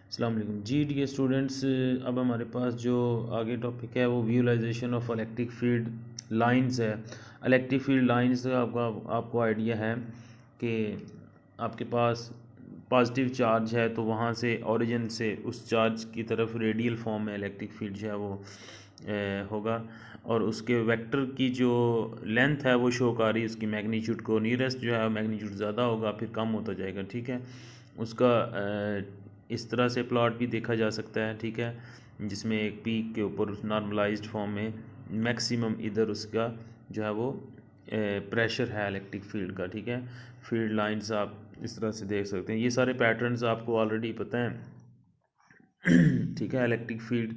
अस्सलाम वालेकुम जी dear students. अब हमारे पास जो आगे टॉपिक है वो visualisation of electric field lines है। इलेक्ट्रिक फील्ड लाइंस आपको आइडिया है कि आपके पास पॉजिटिव चार्ज है तो वहाँ से ओरिजिन से उस चार्ज की तरफ रेडियल फॉर्म में इलेक्ट्रिक फील्ड जो है वो होगा और उसके वेक्टर की जो लेंथ है वो शो कर रही है उसकी मैग्नीट्यूड को। नियरेस्ट जो है मैग्नीट्यूड ज़्यादा होगा फिर कम होता जाएगा, ठीक है। उसका इस तरह से प्लॉट भी देखा जा सकता है, ठीक है, जिसमें एक पीक के ऊपर नॉर्मलाइज्ड फॉर्म में मैक्सिमम इधर उसका जो है वो प्रेशर है इलेक्ट्रिक फील्ड का, ठीक है। फील्ड लाइंस आप इस तरह से देख सकते हैं। ये सारे पैटर्न्स आपको ऑलरेडी पता हैं, ठीक है। इलेक्ट्रिक फील्ड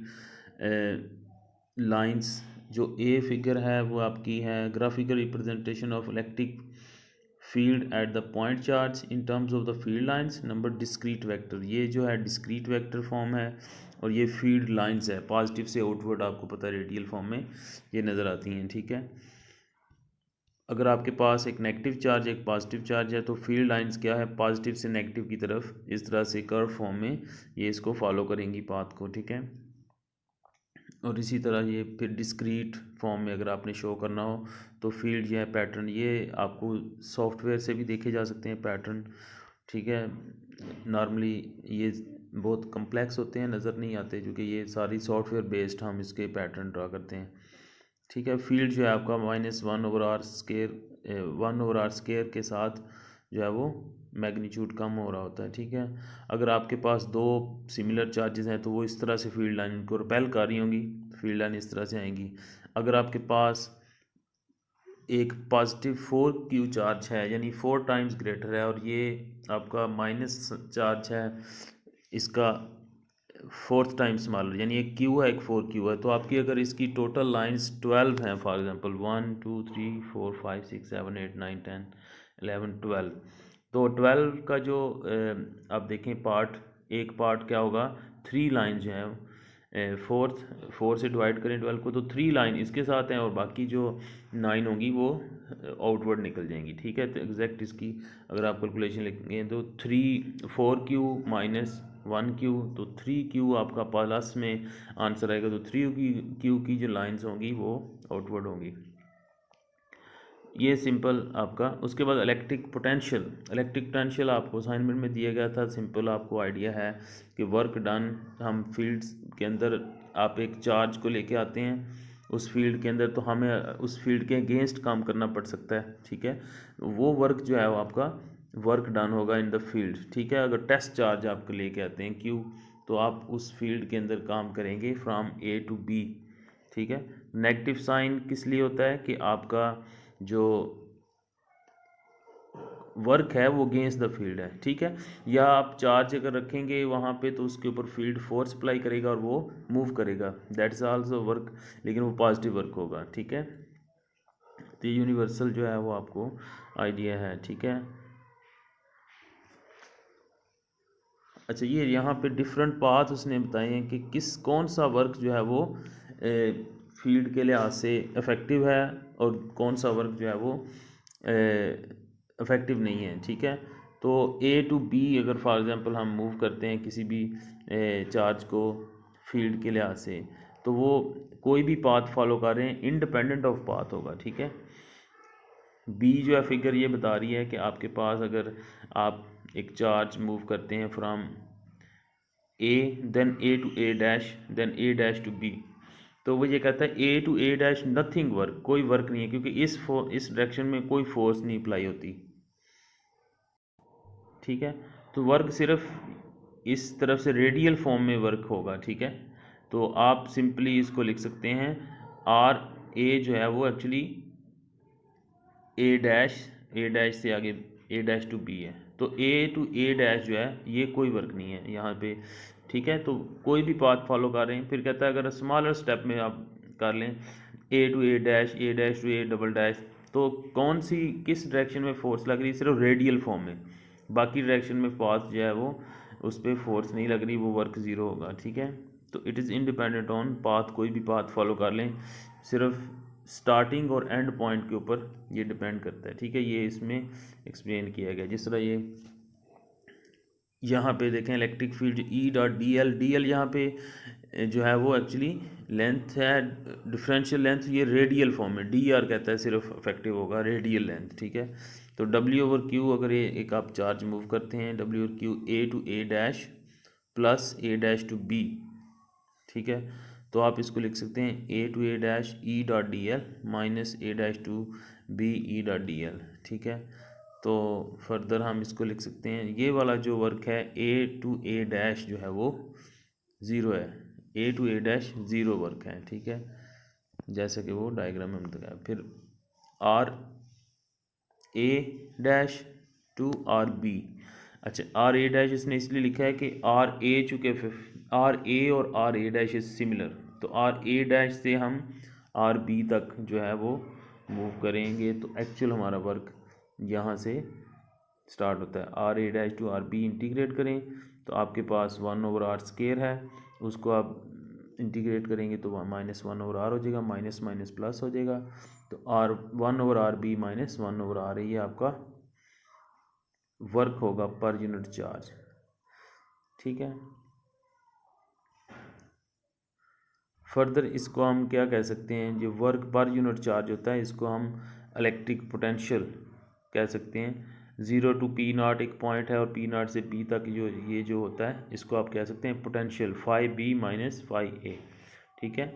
लाइंस जो ए फिगर है वो आपकी है graphical representation of electric field at the point charge in terms of the field lines number discrete vector. ये जो है डिस्क्रीट वेक्टर फॉर्म है और ये फील्ड लाइंस है पॉजिटिव से आउटवर्ड, आपको पता है रेडियल फॉर्म में ये नज़र आती हैं, ठीक है। अगर आपके पास एक नेगेटिव चार्ज एक पॉजिटिव चार्ज है तो फील्ड लाइंस क्या है, पॉजिटिव से नेगेटिव की तरफ इस तरह से कर्व फॉर्म में ये इसको फॉलो करेंगी पाथ को, ठीक है। और इसी तरह ये फिर डिस्क्रीट फॉर्म में अगर आपने शो करना हो तो फील्ड ये है पैटर्न, ये आपको सॉफ्टवेयर से भी देखे जा सकते हैं पैटर्न, ठीक है। नॉर्मली ये बहुत कम्प्लेक्स होते हैं, नज़र नहीं आते क्योंकि ये सारी सॉफ्टवेयर बेस्ड हम इसके पैटर्न ड्रा करते हैं, ठीक है। फील्ड जो है आपका -1/r² के साथ जो है वो मैग्नीट्यूड कम हो रहा होता है, ठीक है। अगर आपके पास दो सिमिलर चार्जेस हैं तो वो इस तरह से फील्ड लाइन को रिपेल कर रही होंगी, फील्ड लाइन इस तरह से आएंगी। अगर आपके पास एक पॉजिटिव 4q चार्ज है यानी 4 टाइम्स ग्रेटर है और ये आपका माइनस चार्ज है, इसका 4th टाइम स्मॉलर यानी एक क्यू है एक 4q है, तो आपकी अगर इसकी टोटल लाइंस 12 हैं, फॉर एग्जांपल 1 2 3 4 5 6 7 8 9 10 11 12, तो 12 का जो आप देखें पार्ट, एक पार्ट क्या होगा, 3 लाइन जो है फोर से डिवाइड करें 12 को तो 3 लाइन इसके साथ हैं और बाकी जो 9 होंगी वो आउटवर्ड निकल जाएंगी, ठीक है। तो एग्जैक्ट इसकी अगर आप कैलकुलेशन लिखेंगे तो 4q-1q तो 3q आपका प्लस में आंसर आएगा, तो 3q की जो लाइंस होंगी वो आउटवर्ड होंगी। ये सिंपल आपका। उसके बाद इलेक्ट्रिक पोटेंशियल आपको असाइनमेंट में दिया गया था। सिंपल आपको आइडिया है कि वर्क डन, हम फील्ड्स के अंदर आप एक चार्ज को लेके आते हैं उस फील्ड के अंदर, तो हमें उस फील्ड के अगेंस्ट काम करना पड़ सकता है, ठीक है। वो वर्क जो है वो आपका वर्क डन होगा इन द फील्ड, ठीक है। अगर टेस्ट चार्ज आपको लेके आते हैं क्यू, तो आप उस फील्ड के अंदर काम करेंगे फ्रॉम ए टू बी, ठीक है। नेगेटिव साइन किस लिए होता है कि आपका जो वर्क है वो अगेंस्ट द फील्ड है, ठीक है। या आप चार्ज अगर रखेंगे वहाँ पे तो उसके ऊपर फील्ड फोर्स अप्लाई करेगा और वो मूव करेगा, दैट इज आल्सो वर्क, लेकिन वो पॉजिटिव वर्क होगा, ठीक है। तो ये यूनिवर्सल जो है वो आपको आइडिया है, ठीक है। अच्छा, ये यहाँ पे डिफरेंट पाथ उसने बताए हैं कि कौन सा वर्क जो है वो फील्ड के लिहाज से इफ़ेक्टिव है और कौन सा वर्क जो है वो इफ़ेक्टिव नहीं है, ठीक है। तो ए टू बी अगर फॉर एग्ज़ाम्पल हम मूव करते हैं किसी भी चार्ज को फील्ड के लिहाज से, तो वो कोई भी पाथ फॉलो कर रहे हैं इंडिपेंडेंट ऑफ पाथ होगा, ठीक है। बी जो है फिगर ये बता रही है कि आपके पास अगर आप एक चार्ज मूव करते हैं from A then A to A dash then A dash to B, तो वो ये कहता है A to A dash nothing work, कोई वर्क नहीं है क्योंकि इस डायरेक्शन में कोई फोर्स नहीं अप्लाई होती, ठीक है। तो वर्क सिर्फ इस तरफ से रेडियल फॉर्म में वर्क होगा, ठीक है। तो आप सिंपली इसको लिख सकते हैं आर ए जो है वो एक्चुअली ए डैश से आगे ए डैश टू बी है, तो ए टू ए डैश जो है ये कोई वर्क नहीं है यहाँ पे, ठीक है। तो कोई भी पाथ फॉलो कर रहे हैं, फिर कहता है अगर स्मॉलर स्टेप में आप कर लें A to A dash to A double dash, तो कौन सी किस डायरेक्शन में फोर्स लग रही है, सिर्फ रेडियल फॉर्म में, बाकी डायरेक्शन में पाथ जो है वो उस पर फोर्स नहीं लग रही, वो वर्क ज़ीरो होगा, ठीक है। तो it is independent on path, कोई भी पाथ फॉलो कर लें, सिर्फ स्टार्टिंग और एंड पॉइंट के ऊपर ये डिपेंड करता है, ठीक है। ये इसमें एक्सप्लेन किया गया जिस तरह ये यहाँ पे देखें electric field E dot D L, यहाँ पे जो है वो एक्चुअली लेंथ है, डिफरेंशियल लेंथ, ये रेडियल फॉर्म में डी आर कहता है, सिर्फ इफेक्टिव होगा रेडियल लेंथ, ठीक है। तो डब्ल्यू ओवर क्यू, अगर ये एक आप चार्ज मूव करते हैं, W over Q A to A dash plus A dash to B, ठीक है। तो आप इसको लिख सकते हैं A to A dash E dot D L minus A dash to B E dot D L, ठीक है। तो फर्दर हम इसको लिख सकते हैं, ये वाला जो वर्क है ए टू ए डैश जो है वो ज़ीरो है, A to A dash zero work है, ठीक है, जैसा कि वो डायग्राम में बताया। फिर R A dash to R B, अच्छा आर ए डैश इसने इसलिए लिखा है कि आर ए चूँकि आर ए और R A dash is similar, तो आर ए डैश से हम आर बी तक जो है वो मूव करेंगे, तो एक्चुअल हमारा वर्क यहाँ से स्टार्ट होता है। R A dash to R B integrate करें तो आपके पास 1/r² है, उसको आप इंटीग्रेट करेंगे तो -1/r हो जाएगा, माइनस माइनस प्लस हो जाएगा, तो आर 1/rb माइनस 1/r, ये आपका वर्क होगा पर यूनिट चार्ज, ठीक है। फर्दर इसको हम क्या कह सकते हैं, जो वर्क पर यूनिट चार्ज होता है इसको हम इलेक्ट्रिक पोटेंशियल कह सकते हैं। 0 टू पी नॉट एक पॉइंट है और पी नॉट से बी तक जो ये जो होता है इसको आप कह सकते हैं potential phi B minus phi A, ठीक है।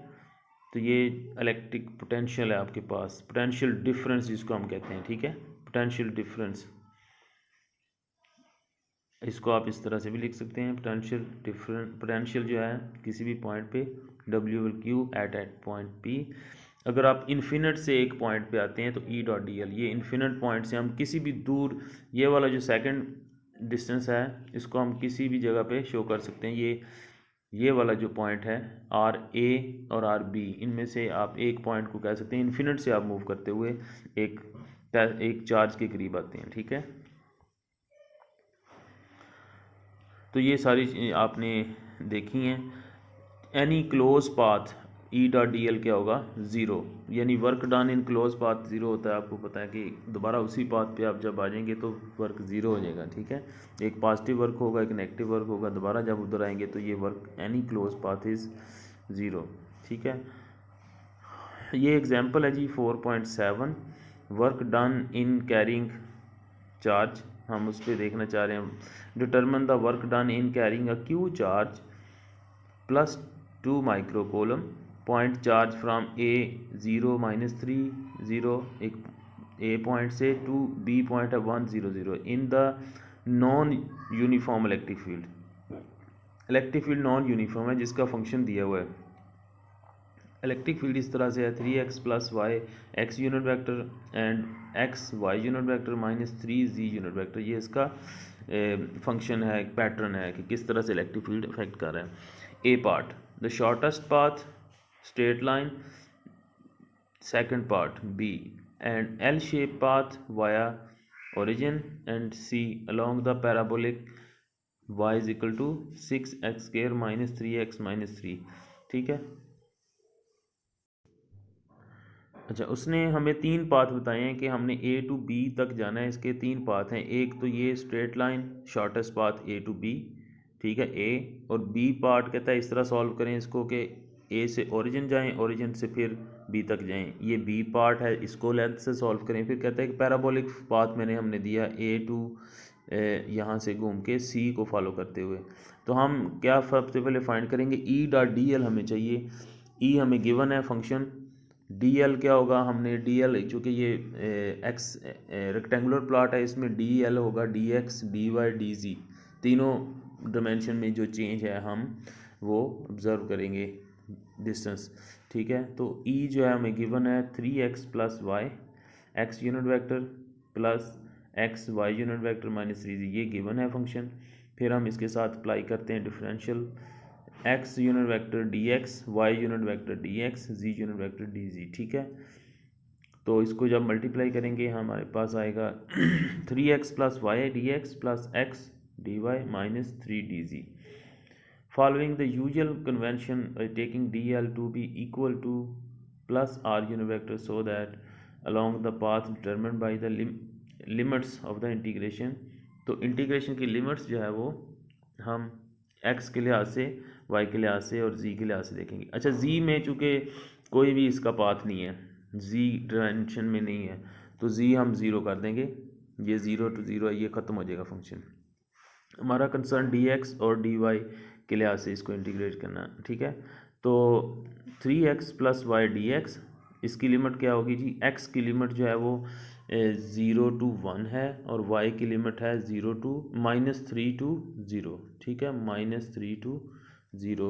तो ये इलेक्ट्रिक पोटेंशियल है आपके पास, पोटेंशियल डिफरेंस जिसको हम कहते हैं, ठीक है, पोटेंशियल डिफरेंस, इसको आप इस तरह से भी लिख सकते हैं, पोटेंशियल डिफरेंस, पोटेंशियल जो है किसी भी पॉइंट पे W will Q at point P. अगर आप इन्फिनिट से एक पॉइंट पे आते हैं तो ई डॉट डी एल, ये इन्फिनिट पॉइंट से हम किसी भी दूर, ये वाला जो सेकंड डिस्टेंस है इसको हम किसी भी जगह पे शो कर सकते हैं। ये वाला जो पॉइंट है आर ए और आर बी, इनमें से आप एक पॉइंट को कह सकते हैं इन्फिनिट से आप मूव करते हुए एक चार्ज के करीब आते हैं, ठीक है। तो ये सारी आपने देखी हैं। एनी क्लोज पाथ ई डॉट डी एल क्या होगा, ज़ीरो, यानी work done in close path zero होता है। आपको पता है कि दोबारा उसी पाथ पे आप जब आ जाएंगे तो वर्क ज़ीरो हो जाएगा, ठीक है। एक पॉजिटिव वर्क होगा, एक नेगेटिव वर्क होगा, दोबारा जब उधर आएंगे तो ये work any close path is zero, ठीक है। ये एग्जांपल है जी 4.7, work done in carrying charge, हम उस पर देखना चाह रहे हैं। Determine the work done in carrying a Q charge plus 2 micro coulomb, point charge from A 0 -3 0 एक ए पॉइंट से टू बी पॉइंट है 1 0 0 in the non uniform electric field. Electric field non uniform है जिसका function दिया हुआ है। Electric field इस तरह से है 3x + y x unit vector and x y unit vector -3z unit vector, ये इसका फंक्शन है, एक पैटर्न है कि किस तरह से इलेक्ट्रिक फील्ड इफेक्ट कर रहा है। A part the shortest path straight line, second part B and L shape path via origin and C along the parabolic y is equal to 6x² - 3x - 3, ठीक है। अच्छा, उसने हमें 3 पाथ बताए हैं कि हमने ए टू बी तक जाना है, इसके 3 पाथ हैं। एक तो ये straight line shortest path A to B, ठीक है, ए, और बी पार्ट कहता है इस तरह सॉल्व करें इसको कि ए से ओरिजिन जाएं, ओरिजिन से फिर बी तक जाएं, ये बी पार्ट है, इसको लेंथ से सॉल्व करें। फिर कहता है कि पैराबोलिक पाथ हमने दिया ए टू यहाँ से घूम के सी को फॉलो करते हुए। तो हम क्या सबसे पहले फाइंड करेंगे, ई डॉट डी एल हमें चाहिए। ई हमें गिवन है फंक्शन, डी एल क्या होगा, हमने डी एल चूँकि ये एक्स रेक्टेंगुलर प्लॉट है, इसमें डी एल होगा D X D Y D Z, तीनों डिमेंशन में जो चेंज है हम वो ऑब्ज़र्व करेंगे डिस्टेंस, ठीक है। तो ई जो है हमें गिवन है 3x + y X unit vector plus X Y unit vector -3z, ये गिवन है फंक्शन। फिर हम इसके साथ अप्लाई करते हैं differential, x unit vector d x, Y unit vector d x, z unit vector d z, ठीक है। तो इसको जब मल्टीप्लाई करेंगे हमारे पास आएगा 3x + y dx plus x dy -3dz। Following the usual convention by taking dl to be equal to plus r unit vector so that along the path determined by the limits of the integration, तो integration की limits जो है वो हम x के लिहाज से, Y के लिहाज से और जी के लिहाज से देखेंगे। अच्छा, जी में चूँकि कोई भी इसका पाथ नहीं है, जी डायमेंशन में नहीं है, तो जी हम ज़ीरो कर देंगे। ये 0 to 0 है, ये ख़त्म हो जाएगा फंक्शन। हमारा कंसर्न डी एक्स और डी वाई के लिहाज से इसको इंटीग्रेट करना, ठीक है। तो 3x plus Y D X, इसकी लिमिट क्या होगी जी? x की लिमिट जो है वो 0 to 1 है, और y की लिमिट है -3 to 0, ठीक है। -3 to 0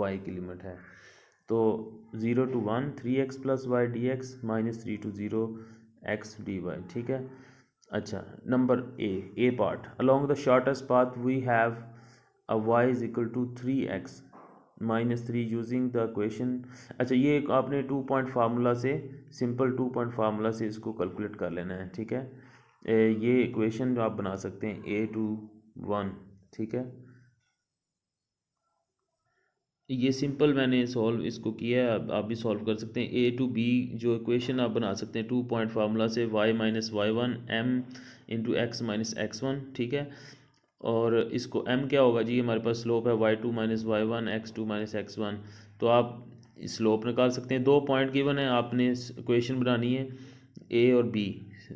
y की लिमिट है। तो 0 to 1 3x plus Y D X, -3 to 0 x dy, ठीक है। अच्छा, number A part, along the shortest path we have a y is equal to 3x -3 using the equation. अच्छा, ये एक आपने 2 पॉइंट फार्मूला से, सिंपल 2 पॉइंट फार्मूला से इसको कैलकुलेट कर लेना है, ठीक है। ये इक्वेशन जो आप बना सकते हैं a21, ठीक है। ये सिंपल मैंने सॉल्व इसको किया है, आप भी सॉल्व कर सकते हैं। a to b जो इक्वेशन आप बना सकते हैं 2 पॉइंट फार्मूला से, y minus Y one m into X minus X one, ठीक है। और इसको m क्या होगा जी? हमारे पास स्लोप है y2 minus Y one, x2 minus X one. तो आप स्लोप निकाल सकते हैं। 2 पॉइंट गिवन है, आपने इक्वेशन बनानी है a और b,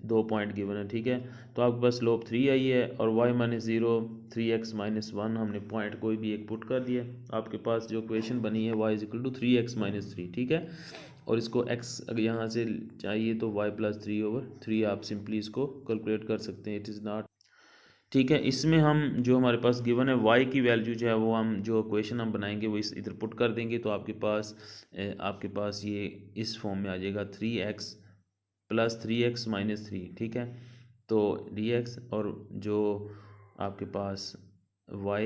2 पॉइंट गिवन है, ठीक है। तो आपके पास स्लोप 3 आई है, और y माइनस 0 3x माइनस 1, हमने पॉइंट कोई भी एक पुट कर दिया। आपके पास जो इक्वेशन बनी है y is equal to 3x minus 3, ठीक है। और इसको x अगर यहाँ से चाहिए तो y प्लस 3/3 आप सिंपली इसको कैलकुलेट कर सकते हैं। इट इज़ नॉट, ठीक है। इसमें हम जो हमारे पास गिवन है y की वैल्यू जो है वो हम जो इक्वेशन हम बनाएंगे वो इस इधर पुट कर देंगे, तो आपके पास ये इस फॉर्म में आ जाएगा 3x प्लस 3x माइनस 3, ठीक है। तो dx, और जो आपके पास y,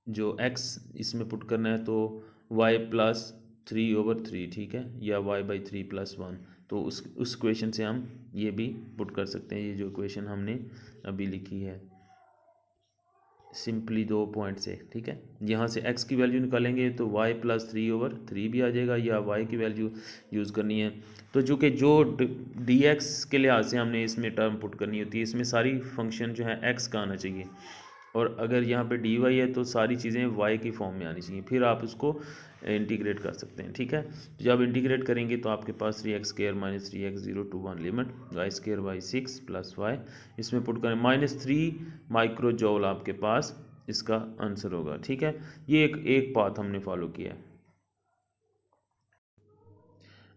जो x इसमें पुट करना है तो y प्लस 3/3, ठीक है, या y/3 प्लस 1। तो उस इक्वेशन से हम ये भी पुट कर सकते हैं, ये जो इक्वेशन हमने अभी लिखी है सिंपली 2 पॉइंट से, ठीक है। यहाँ से x की वैल्यू निकालेंगे तो y प्लस 3/3 भी आ जाएगा, या y की वैल्यू यूज़ करनी है तो चूँकि जो dx के लिहाज से हमने इसमें टर्म पुट करनी होती है, इसमें सारी फंक्शन जो है x का आना चाहिए, और अगर यहाँ पे dy है तो सारी चीज़ें y की फॉर्म में आनी चाहिए, फिर आप उसको इंटीग्रेट कर सकते हैं, ठीक है। तो जब इंटीग्रेट करेंगे तो आपके पास 3x² minus 3x 0 to 1 limit y² 6 plus y, इसमें पुट करें -3 माइक्रो जॉल, आपके पास इसका आंसर होगा, ठीक है। ये एक पाथ हमने फॉलो किया है।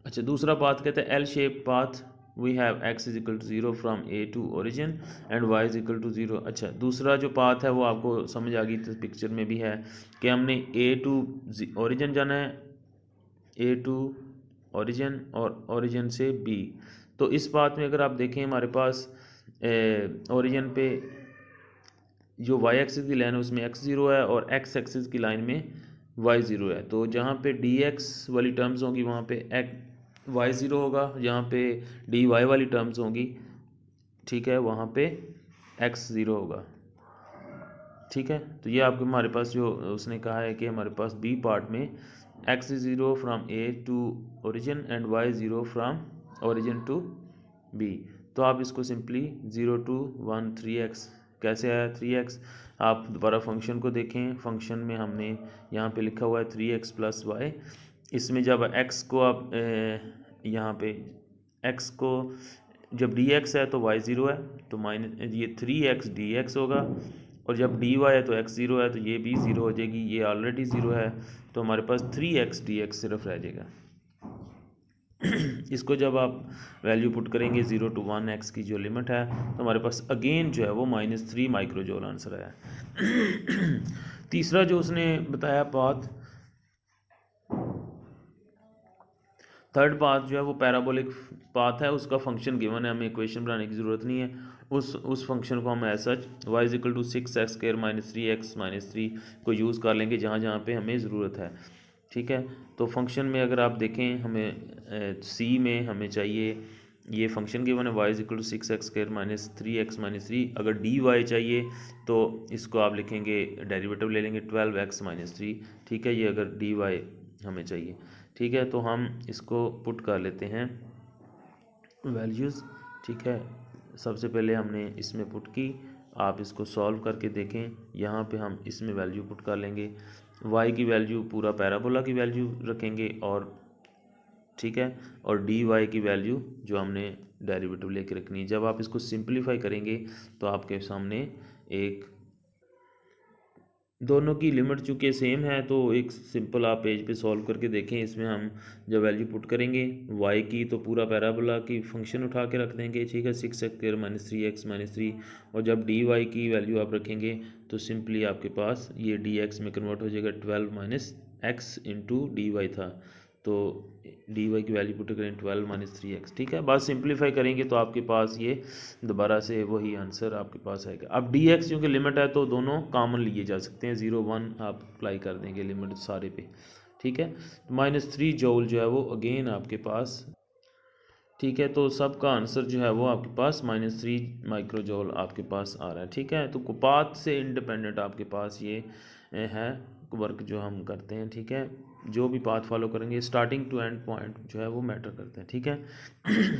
अच्छा, दूसरा पाथ कहते हैं L shape path, we have x is equal to 0 from a to origin and y is equal to 0। अच्छा, दूसरा जो पाथ है वो आपको समझ आ गई, तो पिक्चर में भी है कि हमने a टू ओरिजिन जाना है, a टू ओरिजिन और ओरिजिन से b। तो इस पाथ में अगर आप देखें हमारे पास ओरिजिन पे जो y एक्सिस की लाइन है उसमें x0 है, और x एक्सिस की लाइन में y0 है। तो जहाँ पे dx वाली टर्म्स होंगी वहाँ पे y0 होगा, जहाँ पे dy वाली टर्म्स होंगी, ठीक है, वहाँ पे x0 होगा, ठीक है। तो ये आपके हमारे पास जो उसने कहा है कि हमारे पास बी पार्ट में x0 from a to origin and y0 from origin to b। तो आप इसको सिंपली 0 to 1 3x, कैसे आया 3x? आप दोबारा फंक्शन को देखें, फंक्शन में हमने यहाँ पे लिखा हुआ है 3x प्लस वाई। इसमें जब x को आप यहाँ पे x को जब dx है तो y0 है, तो माइनस ये 3x dx होगा, और जब dy है तो x0 है, तो ये भी 0 हो जाएगी, ये ऑलरेडी 0 है, तो हमारे पास 3x dx सिर्फ रह जाएगा। इसको जब आप वैल्यू पुट करेंगे 0 to 1 x की जो लिमिट है, तो हमारे पास अगेन जो है वो -3 माइक्रोजोल आंसर आया। तीसरा जो उसने बताया पाथ, थर्ड पाथ जो है वो पैराबोलिक पाथ है, उसका फंक्शन गिवन है, हमें इक्वेशन बनाने की ज़रूरत नहीं है। उस फंक्शन को हम as such y is equal to 6x² minus 3x minus 3 को यूज़ कर लेंगे जहाँ जहाँ पे हमें ज़रूरत है, ठीक है। तो फंक्शन में अगर आप देखें, हमें सी में हमें चाहिए ये फंक्शन गिवन है y is equal to 6x² minus 3x minus 3। अगर dy चाहिए तो इसको आप लिखेंगे, डेरिवेटिव ले लेंगे 12x माइनस 3, ठीक है। ये अगर dy हमें चाहिए, ठीक है। तो हम इसको पुट कर लेते हैं वैल्यूज़, ठीक है। सबसे पहले हमने इसमें पुट की आप इसको सॉल्व करके देखें। यहाँ पे हम इसमें वैल्यू पुट कर लेंगे, y की वैल्यू पूरा पैराबोला की वैल्यू रखेंगे और ठीक है, और dy की वैल्यू जो हमने डेरिवेटिव लेके रखनी है। जब आप इसको सिंप्लीफाई करेंगे तो आपके सामने एक दोनों की लिमिट चूँकि सेम है तो एक सिंपल आप पेज पे सॉल्व करके देखें। इसमें हम जब वैल्यू पुट करेंगे y की तो पूरा पैराबोला की फंक्शन उठा के रख देंगे, ठीक है, 6x² - 3x - 3। और जब dy की वैल्यू आप रखेंगे तो सिंपली आपके पास ये dx में कन्वर्ट हो जाएगा, 12 - x इंटू dy था, तो dy की वैल्यू पुट करें 12 - 3x, ठीक है। बस सिंप्लीफाई करेंगे तो आपके पास ये दोबारा से वही आंसर आपके पास आएगा। अब dx क्योंकि लिमिट है तो दोनों कॉमन लिए जा सकते हैं, 0 1 आप अप्लाई कर देंगे लिमिट सारे पे, ठीक है। -3 जूल जो है वो अगेन आपके पास, ठीक है, तो सबका आंसर जो है वो आपके पास -3 माइक्रो जूल आपके पास आ रहा है, ठीक है। तो पाथ से इंडिपेंडेंट आपके पास ये है वर्क जो हम करते हैं, ठीक है। जो भी पाथ फॉलो करेंगे स्टार्टिंग टू एंड पॉइंट जो है वो मैटर करते हैं, ठीक है।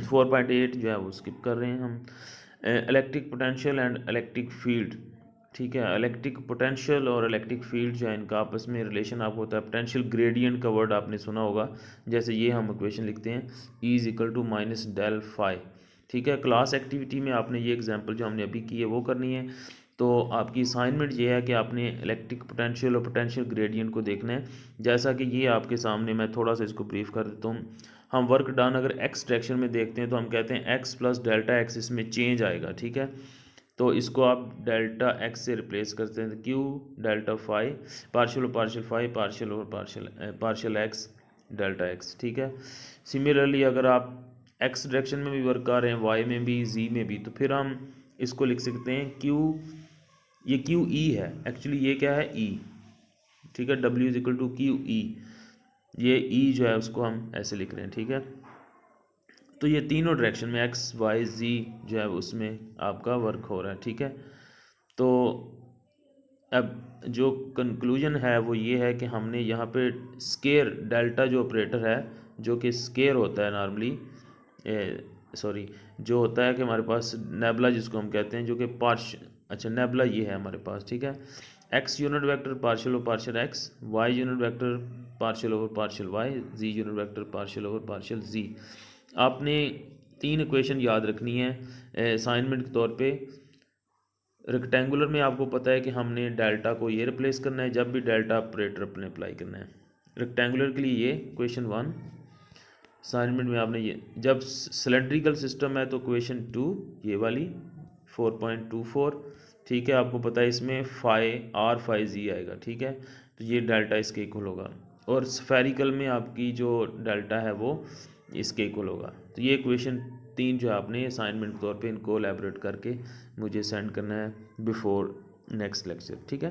4.8 जो है वो स्किप कर रहे हैं हम। Electric potential and electric field, ठीक है। इलेक्ट्रिक पोटेंशियल और इलेक्ट्रिक फील्ड जो है इनका आपस में रिलेशन आपको होता है। पोटेंशियल ग्रेडियंट का वर्ड आपने सुना होगा, जैसे ये हम इक्वेशन लिखते हैं E = -del phi, ठीक है। क्लास एक्टिविटी में आपने ये एग्जांपल जो हमने अभी की है वो करनी है। तो आपकी असाइनमेंट ये है कि आपने इलेक्ट्रिक पोटेंशियल और पोटेंशियल ग्रेडियंट को देखना है। जैसा कि ये आपके सामने, मैं थोड़ा सा इसको ब्रीफ कर देता हूँ। हम वर्क डन अगर एक्स डायरेक्शन में देखते हैं तो हम कहते हैं x + डेल्टा x इसमें चेंज आएगा, ठीक है। तो इसको आप डेल्टा x से रिप्लेस करते हैं, q delta phi partial partial phi partial और पार्शियल x डेल्टा x, ठीक है। सिमिलरली अगर आप x डायरेक्शन में भी वर्क कर रहे हैं, y में भी, z में भी, तो फिर हम इसको लिख सकते हैं q, ये q e है एक्चुअली, ये क्या है e, ठीक है। w = q e, ये e जो है उसको हम ऐसे लिख रहे हैं, ठीक है। तो ये तीनों डायरेक्शन में x y z जो है उसमें आपका वर्क हो रहा है, ठीक है। तो अब जो कंक्लूजन है वो ये है कि हमने यहाँ पे स्केयर डेल्टा जो ऑपरेटर है, जो कि स्केयर होता है नॉर्मली, सॉरी, जो होता है कि हमारे पास नेबुला जिसको हम कहते हैं, जो कि अच्छा नेबुला ये है हमारे पास, ठीक है। x unit vector partial over partial x, y unit vector partial over partial y, z unit vector partial over partial z। आपने 3 इक्वेशन याद रखनी है असाइनमेंट के तौर पे। रेक्टेंगुलर में आपको पता है कि हमने डेल्टा को ये रिप्लेस करना है जब भी डेल्टा ऑपरेटर अपने अप्लाई करना है। रेक्टेंगुलर के लिए ये क्वेश्चन 1, असाइनमेंट में आपने ये, जब सिलेंड्रिकल सिस्टम है तो क्वेश्चन 2 ये वाली 4.24, ठीक है। आपको पता है इसमें r phi z आएगा, ठीक है। तो ये डेल्टा इसके इक्वल होगा, और स्फेरिकल में आपकी जो डेल्टा है वो इसके इक्वल होगा। तो ये क्वेश्चन 3 जो है आपने असाइनमेंट के तौर पे इनको एलैबोरेट करके मुझे सेंड करना है बिफोर नेक्स्ट लेक्चर, ठीक है।